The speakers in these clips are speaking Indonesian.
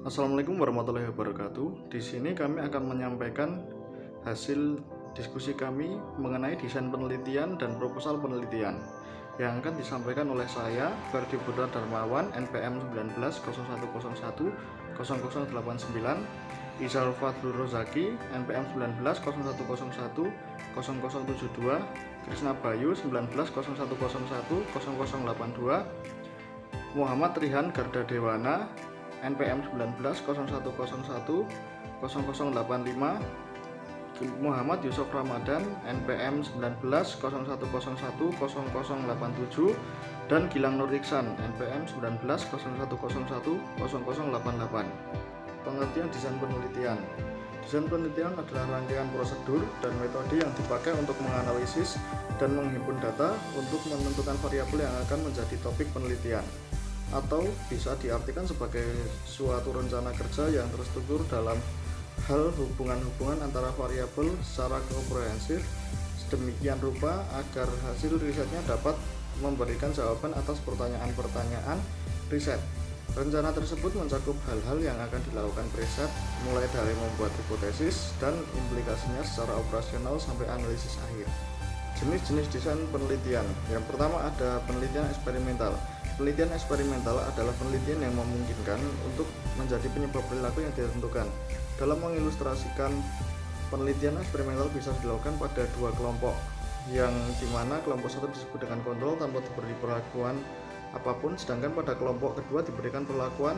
Assalamualaikum warahmatullahi wabarakatuh. Di sini kami akan menyampaikan hasil diskusi kami mengenai desain penelitian dan proposal penelitian yang akan disampaikan oleh saya, Ferdi Buddha Darmawan, NPM 1901010089, Izal Fadlur Rozaki, NPM 1901010072, Krisna Bayu 1901010082, Muhammad Rihan Garda Dewana, NPM 1901010085, Muhammad Yusuf Ramadan, NPM 1901010087, dan Gilang Nur Iksan, NPM 1901010088. Pengertian desain penelitian. Desain penelitian adalah rangkaian prosedur dan metode yang dipakai untuk menganalisis dan menghimpun data untuk menentukan variabel yang akan menjadi topik penelitian, atau bisa diartikan sebagai suatu rencana kerja yang terstruktur dalam hal hubungan-hubungan antara variabel secara komprehensif sedemikian rupa agar hasil risetnya dapat memberikan jawaban atas pertanyaan-pertanyaan riset. Rencana tersebut mencakup hal-hal yang akan dilakukan riset, mulai dari membuat hipotesis dan implikasinya secara operasional sampai analisis akhir. Jenis-jenis desain penelitian. Yang pertama ada penelitian eksperimental. Penelitian eksperimental adalah penelitian yang memungkinkan untuk menjadi penyebab perilaku yang ditentukan. Dalam mengilustrasikan, penelitian eksperimental bisa dilakukan pada dua kelompok, yang dimana kelompok satu disebut dengan kontrol tanpa diberi perlakuan apapun, sedangkan pada kelompok kedua diberikan perlakuan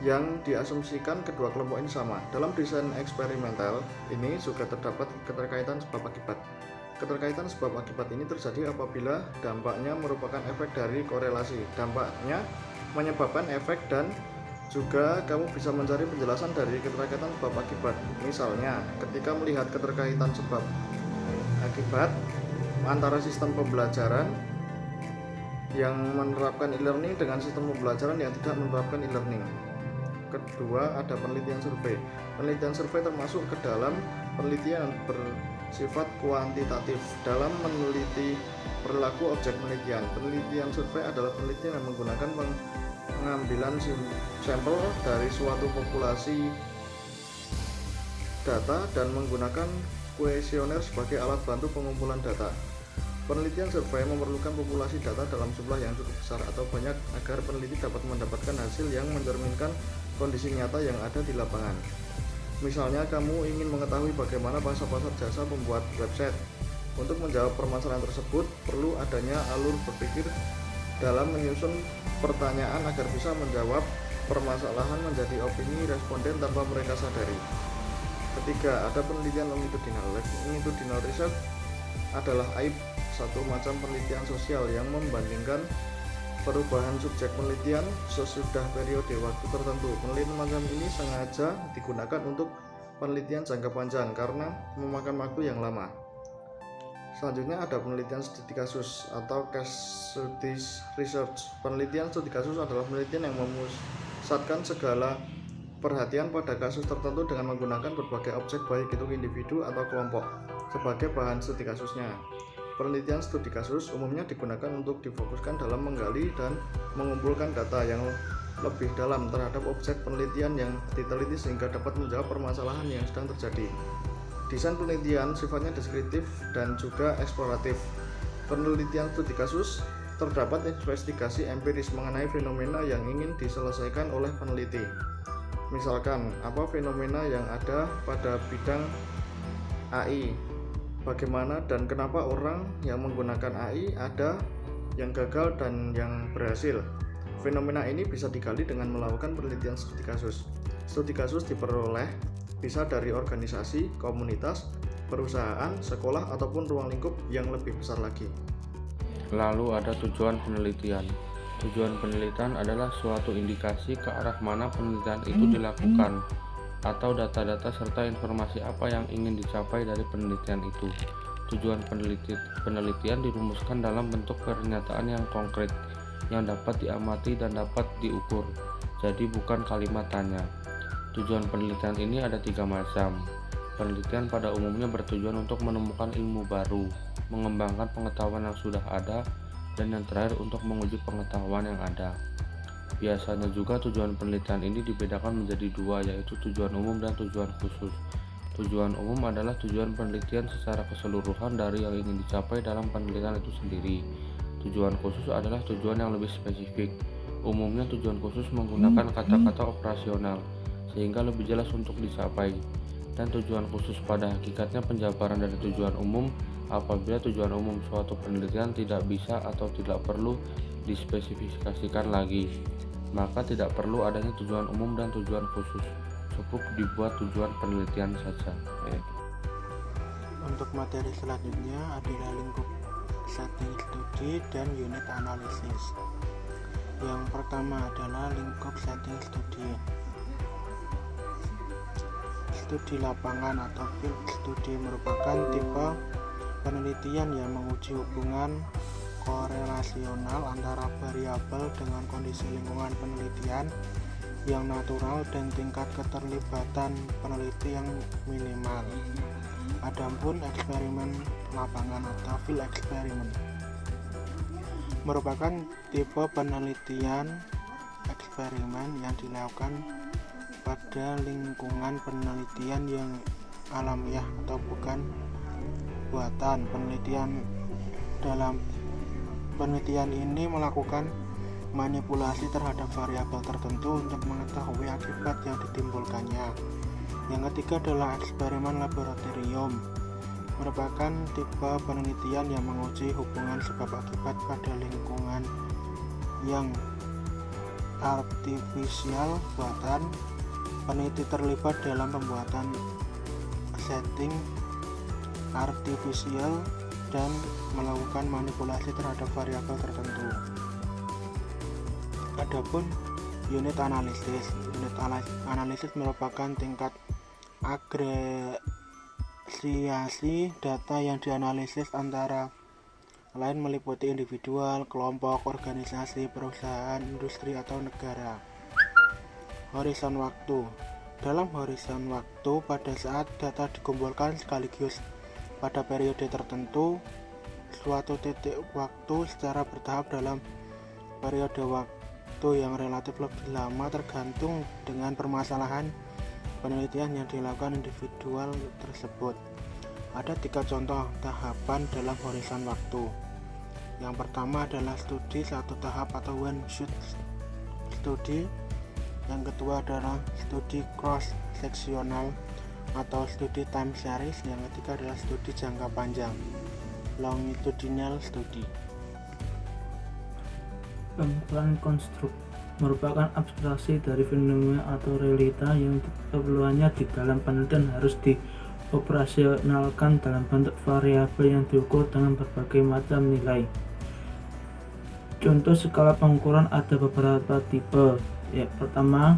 yang diasumsikan kedua kelompok ini sama. Dalam desain eksperimental ini juga terdapat keterkaitan sebab akibat. Keterkaitan sebab akibat ini terjadi apabila dampaknya merupakan efek dari korelasi. Dampaknya menyebabkan efek dan juga kamu bisa mencari penjelasan dari keterkaitan sebab akibat. Misalnya, ketika melihat keterkaitan sebab akibat antara sistem pembelajaran yang menerapkan e-learning dengan sistem pembelajaran yang tidak menerapkan e-learning. Kedua, ada penelitian survei. Penelitian survei termasuk ke dalam penelitian yang bersifat kuantitatif dalam meneliti perilaku objek penelitian. Penelitian survei adalah penelitian yang menggunakan pengambilan sampel dari suatu populasi data dan menggunakan kuesioner sebagai alat bantu pengumpulan data. Penelitian survei memerlukan populasi data dalam jumlah yang cukup besar atau banyak agar peneliti dapat mendapatkan hasil yang mencerminkan kondisi nyata yang ada di lapangan. Misalnya, kamu ingin mengetahui bagaimana pasar-pasar jasa membuat website. Untuk menjawab permasalahan tersebut, perlu adanya alur berpikir dalam menyusun pertanyaan agar bisa menjawab permasalahan menjadi opini responden tanpa mereka sadari. Ketiga, ada penelitian longitudinal. Longitudinal research adalah satu macam penelitian sosial yang membandingkan perubahan subjek penelitian sesudah periode waktu tertentu. Penelitian macam ini sengaja digunakan untuk penelitian jangka panjang karena memakan waktu yang lama. Selanjutnya ada penelitian studi kasus atau case studies research. Penelitian studi kasus adalah penelitian yang memusatkan segala perhatian pada kasus tertentu dengan menggunakan berbagai objek baik itu individu atau kelompok sebagai bahan studi kasusnya. Penelitian studi kasus umumnya digunakan untuk difokuskan dalam menggali dan mengumpulkan data yang lebih dalam terhadap objek penelitian yang diteliti sehingga dapat menjawab permasalahan yang sedang terjadi. Desain penelitian sifatnya deskriptif dan juga eksploratif. Penelitian studi kasus terdapat investigasi empiris mengenai fenomena yang ingin diselesaikan oleh peneliti. Misalkan, apa fenomena yang ada pada bidang AI? Bagaimana dan kenapa orang yang menggunakan AI ada yang gagal dan yang berhasil? Fenomena ini bisa digali dengan melakukan penelitian studi kasus. Studi kasus diperoleh bisa dari organisasi, komunitas, perusahaan, sekolah, ataupun ruang lingkup yang lebih besar lagi. Lalu ada tujuan penelitian. Tujuan penelitian adalah suatu indikasi ke arah mana penelitian itu dilakukan, atau data-data serta informasi apa yang ingin dicapai dari penelitian itu. Tujuan penelitian dirumuskan dalam bentuk pernyataan yang konkret, yang dapat diamati dan dapat diukur, jadi bukan kalimat tanya. Tujuan penelitian ini ada 3 macam. Penelitian pada umumnya bertujuan untuk menemukan ilmu baru, mengembangkan pengetahuan yang sudah ada, dan yang terakhir untuk menguji pengetahuan yang ada. Biasanya juga tujuan penelitian ini dibedakan menjadi dua, yaitu tujuan umum dan tujuan khusus. Tujuan umum adalah tujuan penelitian secara keseluruhan dari yang ingin dicapai dalam penelitian itu sendiri. Tujuan khusus adalah tujuan yang lebih spesifik. Umumnya tujuan khusus menggunakan kata-kata operasional, sehingga lebih jelas untuk dicapai. Dan tujuan khusus pada hakikatnya penjabaran dari tujuan umum apabila tujuan umum suatu penelitian tidak bisa atau tidak perlu dispesifikasikan lagi, maka tidak perlu adanya tujuan umum dan tujuan khusus, cukup dibuat tujuan penelitian saja. Untuk materi selanjutnya adalah lingkup setting studi dan unit analisis. Yang pertama adalah lingkup setting studi. Studi lapangan atau field study merupakan tipe penelitian yang menguji hubungan korelasional antara variabel dengan kondisi lingkungan penelitian yang natural dan tingkat keterlibatan peneliti yang minimal. Adapun eksperimen lapangan atau field experiment merupakan tipe penelitian eksperimen yang dilakukan pada lingkungan penelitian yang alamiah atau bukan buatan. Dalam penelitian ini melakukan manipulasi terhadap variabel tertentu untuk mengetahui akibat yang ditimbulkannya. Yang ketiga adalah eksperimen laboratorium, merupakan tipe penelitian yang menguji hubungan sebab akibat pada lingkungan yang artifisial buatan. Peneliti terlibat dalam pembuatan setting artifisial dan melakukan manipulasi terhadap variabel tertentu. Adapun unit analisis. Unit analisis merupakan tingkat agresiasi data yang dianalisis antara lain meliputi individual, kelompok, organisasi, perusahaan, industri, atau negara. Horizon waktu. Dalam horizon waktu, pada saat data dikumpulkan sekaligus pada periode tertentu, suatu titik waktu secara bertahap dalam periode waktu yang relatif lebih lama tergantung dengan permasalahan penelitian yang dilakukan individual tersebut. Ada 3 contoh tahapan dalam horizon waktu. Yang pertama adalah studi satu tahap atau one shot study. Yang kedua adalah studi cross seksional atau studi time series. Yang ketiga adalah studi jangka panjang, longitudinal study. Pengukuran konstruk merupakan abstraksi dari fenomena atau realita yang keperluannya di dalam penelitian harus dioperasionalkan dalam bentuk variabel yang diukur dengan berbagai macam nilai. Contoh skala pengukuran ada beberapa tipe. Pertama,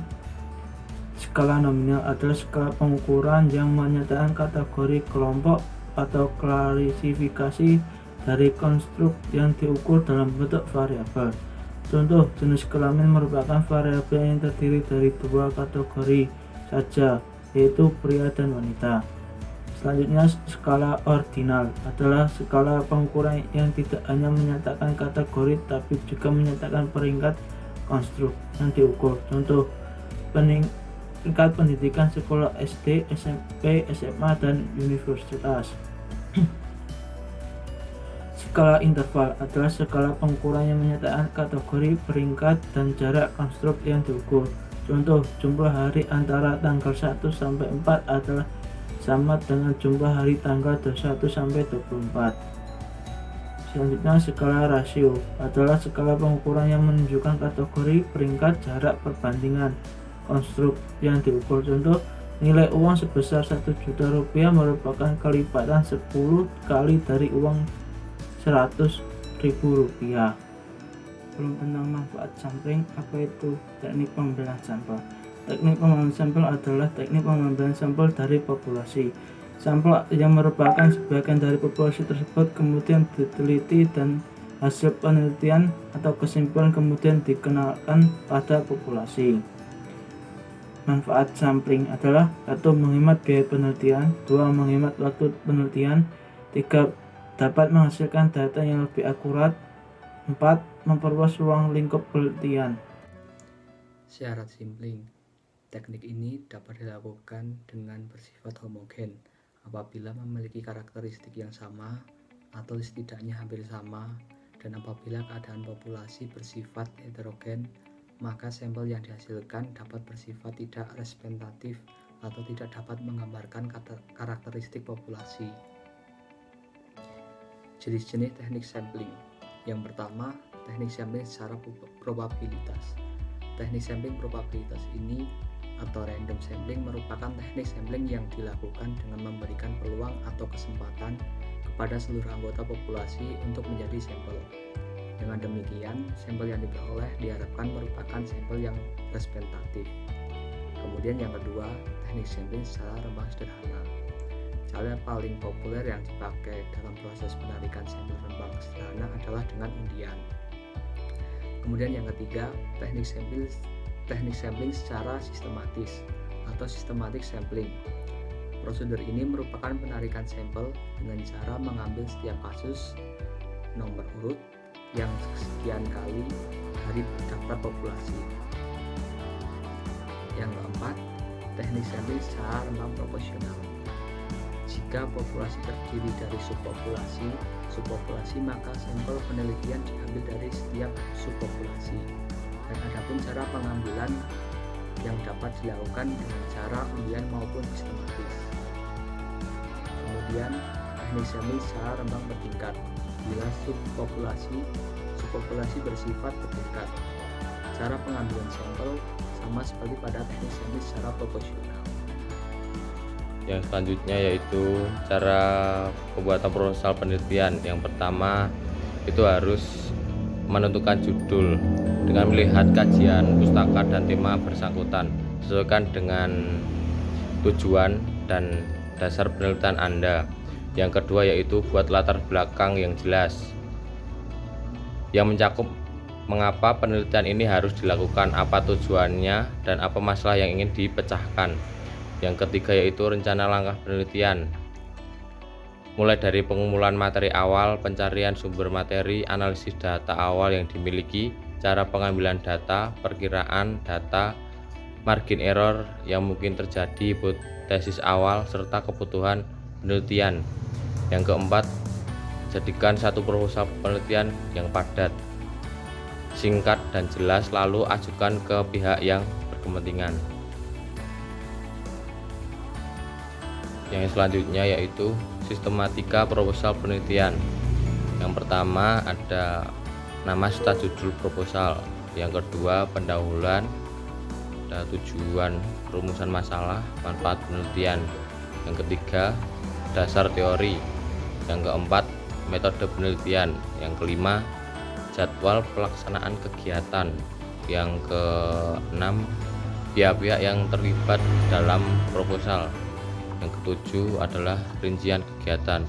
skala nominal adalah skala pengukuran yang menyatakan kategori kelompok atau klasifikasi dari konstruk yang diukur dalam bentuk variabel. Contoh, jenis kelamin merupakan variabel yang terdiri dari 2 kategori saja, yaitu pria dan wanita. Selanjutnya, skala ordinal adalah skala pengukuran yang tidak hanya menyatakan kategori tapi juga menyatakan peringkat konstruk yang diukur. Contoh, peringkat pendidikan sekolah SD, SMP, SMA, dan universitas. Skala interval adalah skala pengukuran yang menyatakan kategori, peringkat, dan jarak konstruk yang diukur. Contoh, jumlah hari antara tanggal 1 sampai 4 adalah sama dengan jumlah hari tanggal 21 sampai 24. Selanjutnya, skala rasio adalah skala pengukuran yang menunjukkan kategori, peringkat, jarak, perbandingan konstruk yang diukur. Contoh, nilai uang sebesar 1 juta rupiah merupakan kelipatan 10 kali dari uang 100.000 rupiah. Belum tentang manfaat sampling. Apa itu teknik pengambilan sampel? Teknik pengambilan sampel adalah teknik pengambilan sampel dari populasi. Sampel yang merupakan sebagian dari populasi tersebut kemudian diteliti dan hasil penelitian atau kesimpulan kemudian dikenalkan pada populasi. Manfaat sampling adalah 1. Menghemat biaya penelitian, 2. Menghemat waktu penelitian, 3. Dapat menghasilkan data yang lebih akurat, 4. Memperluas ruang lingkup penelitian. Syarat sampling. Teknik ini dapat dilakukan dengan bersifat homogen apabila memiliki karakteristik yang sama atau setidaknya hampir sama, dan apabila keadaan populasi bersifat heterogen, maka sampel yang dihasilkan dapat bersifat tidak representatif atau tidak dapat menggambarkan karakteristik populasi. Jenis-jenis teknik sampling. Yang pertama, teknik sampling secara probabilitas. Teknik sampling probabilitas ini atau random sampling merupakan teknik sampling yang dilakukan dengan memberikan peluang atau kesempatan kepada seluruh anggota populasi untuk menjadi sampel. Dengan demikian, sampel yang diperoleh diharapkan merupakan sampel yang representatif. Kemudian yang kedua, teknik sampling secara rembang sederhana. Cara paling populer yang dipakai dalam proses penarikan sampel rembang sederhana adalah dengan undian. Kemudian yang ketiga, teknik sampling secara sistematis atau systematic sampling. Prosedur ini merupakan penarikan sampel dengan cara mengambil setiap kasus nomor urut yang sekian kali dari daftar populasi. Yang keempat, teknik sampling secara rembang proporsional. Jika populasi terdiri dari subpopulasi, maka sampel penelitian diambil dari setiap subpopulasi. Dan adapun cara pengambilan yang dapat dilakukan dengan cara undian maupun sistematis. Kemudian, teknik sampling secara rembang bertingkat. Bila subpopulasi bersifat bertingkat, cara pengambilan sampel sama seperti pada teknik sampling secara proporsional. Yang selanjutnya yaitu cara pembuatan proposal penelitian. Yang pertama itu harus menentukan judul dengan melihat kajian pustaka dan tema bersangkutan, sesuaikan dengan tujuan dan dasar penelitian Anda. Yang kedua yaitu buat latar belakang yang jelas yang mencakup mengapa penelitian ini harus dilakukan, apa tujuannya, dan apa masalah yang ingin dipecahkan. Yang ketiga yaitu rencana langkah penelitian, mulai dari pengumpulan materi awal, pencarian sumber materi, analisis data awal yang dimiliki, cara pengambilan data, perkiraan data, margin error yang mungkin terjadi, hipotesis awal, serta kebutuhan penelitian. Yang keempat, jadikan satu proposal penelitian yang padat, singkat dan jelas, lalu ajukan ke pihak yang berkepentingan. Yang selanjutnya yaitu sistematika proposal penelitian. Yang pertama ada nama serta judul proposal. Yang kedua pendahuluan, ada tujuan, rumusan masalah, manfaat penelitian. Yang ketiga dasar teori. Yang keempat metode penelitian. Yang kelima jadwal pelaksanaan kegiatan. Yang keenam pihak-pihak yang terlibat dalam proposal. Yang ketujuh adalah rincian kegiatan.